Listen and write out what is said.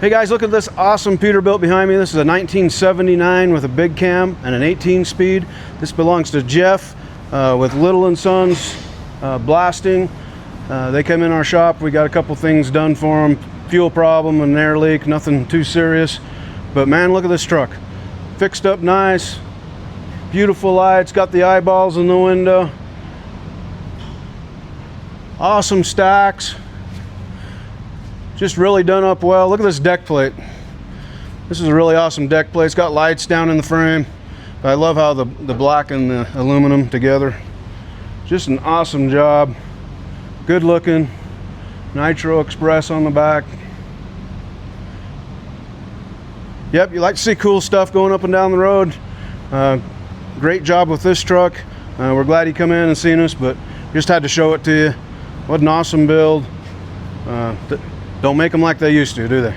Hey guys, look at this awesome Peterbilt behind me. This is a 1979 with a big cam and an 18-speed. This belongs to Jeff with Little & Sons Blasting. They come in our shop. We got a couple things done for them. Fuel problem and an air leak, nothing too serious. But man, look at this truck. Fixed up nice, beautiful lights, got the eyeballs in the window. Awesome stacks. Just really done up well. Look at this deck plate. This is a really awesome deck plate. It's got lights down in the frame. I love how the black and the aluminum together. Just an awesome job. Good looking. Nitro Express on the back. Yep, you like to see cool stuff going up and down the road. Great job with this truck. We're glad you come in and seen us, but just had to show it to you. What an awesome build. Don't make them like they used to, do they?